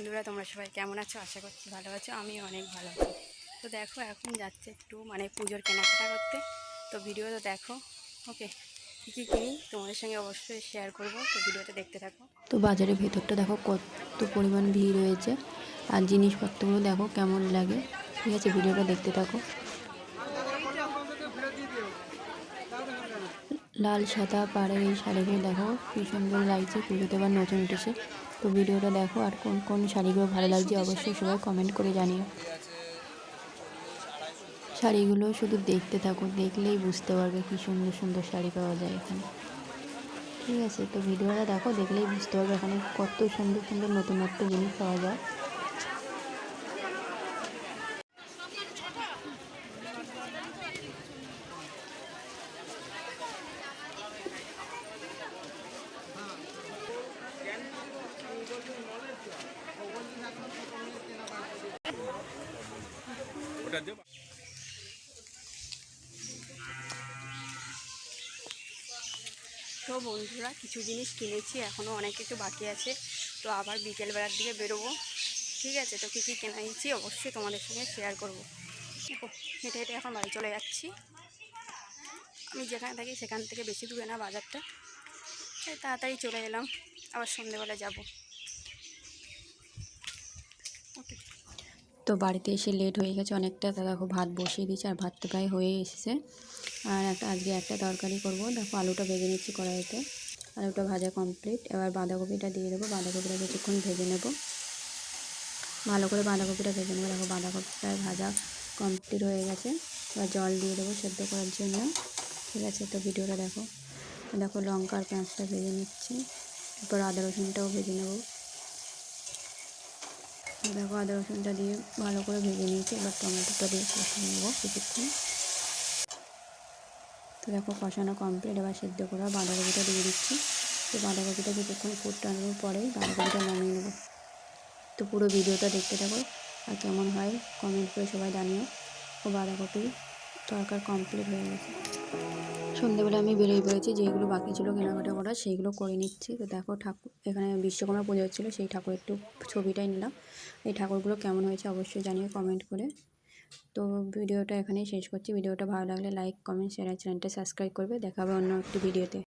বন্ধুরা, তোমরা সবাই কেমন আছো? আশা করছি ভালো আছো। আমি অনেক ভালো আছি। তো দেখো, এখন যাচ্ছে একটু পুজোর কেনাকাটা করতে। তো ভিডিওটা দেখো। ওকে, কী কী কিনি তোমাদের সঙ্গে অবশ্যই শেয়ার করব। তো ভিডিওটা দেখতে থাকো। তো বাজারের ভেতরটা দেখো কত পরিমাণ ভিড় হয়েছে, আর জিনিসপত্রগুলো দেখো কেমন লাগে। ঠিক আছে, ভিডিওটা দেখতে থাকো। লাল সাদা পাড়ের এই শাড়িগুলো দেখো কি সুন্দর লাগছে, পুজোতে এবার নতুন উঠেছে। তো ভিডিওটা দেখো, আর কোন কোন শাড়িগুলো ভালো লাগছে অবশ্যই সবাই কমেন্ট করে জানিও। শাড়িগুলো শুধু দেখতে থাকো, দেখলেই বুঝতে পারবে কি সুন্দর সুন্দর শাড়ি পাওয়া যায় এখানে। ঠিক আছে, তো ভিডিওটা দেখো, দেখলেই বুঝতে পারবে এখানে কত সুন্দর সুন্দর নতুনত্ব জিনিস পাওয়া যায়। তো বন্ধুরা, কিছু জিনিস কিনেছি, এখনও অনেক কিছু বাকি আছে। তো আবার বিকেলবেলার দিকে বেরোবো। ঠিক আছে, তো কী কী কিনেছি অবশ্যই তোমাদের সঙ্গে শেয়ার করব। দেখো, হেঁটে হেঁটে এখন বাড়ি চলে যাচ্ছি। আমি যেখানে থাকি সেখান থেকে বেশি দূরে না বাজারটা, তাই তাড়াতাড়ি চলে এলাম। আবার সন্ধ্যেবেলা যাব। ওকে। তো বাড়িতে এসে লেট হয়ে গেছে অনেকটা। তা দেখো ভাত বসিয়ে দিয়েছি, আর ভাতটা প্রায় হয়ে এসেছে। আর আজকে একটা তরকারি করব। দেখো আলুটা ভেজে নিচ্ছি কড়াইতে। আলুটা ভাজা কমপ্লিট। এবার বাঁধাকপিটা দিয়ে দেবো। বাঁধাকপিটা কিছুক্ষণ ভেজে নেব, ভালো করে বাঁধাকপিটা ভেজে নেবো। দেখো বাঁধাকপি প্রায় ভাজা কমপ্লিট হয়ে গেছে। এবার জল দিয়ে দেবো সেদ্ধ করার জন্য। ঠিক আছে, তো ভিডিওটা দেখো। দেখো লঙ্কা আর পেঁয়াজটা ভেজে নিচ্ছি, এরপর আদা রসুনটাও ভেজে নেবো। দেখো আদা রসুনটা দিয়ে ভালো করে ভেজে নিয়েছি। এবার টমেটোটা দিয়ে কষিয়ে নেবো কিছুক্ষণ। তো দেখো কষানো কমপ্লিট। এবার সেদ্ধ করা বাঁধাকপিটা দিয়ে দিচ্ছি। তো বাঁধাকপিটা কিছুক্ষণ ফুটানোর পরেই বাঁধাকপিটা নামিয়ে নেবো। তো পুরো ভিডিওটা দেখতে থাকো, আর কেমন হয় কমেন্ট করে সবাই জানিও। ও বাঁধাকপি তরকার কমপ্লিট হয়ে গেছে। সন্ধ্যেবেলা আমি বেরিয়ে পড়েছি, যেগুলো বাকি ছিল কেনাকাটা করা সেইগুলো করে নিচ্ছি। তো দেখো ঠাকুর, এখানে বিশ্বকর্মা পুজো হচ্ছিলো, সেই ঠাকুর একটু ছবিটাই নিলাম। এই ঠাকুরগুলো কেমন হয়েছে অবশ্যই জানিও কমেন্ট করে। তো ভিডিওটা এখানেই শেষ করছি। ভিডিওটা ভালো লাগলে লাইক, কমেন্ট, শেয়ার আর চ্যানেলটা সাবস্ক্রাইব করবে। দেখা হবে অন্য একটি ভিডিওতে।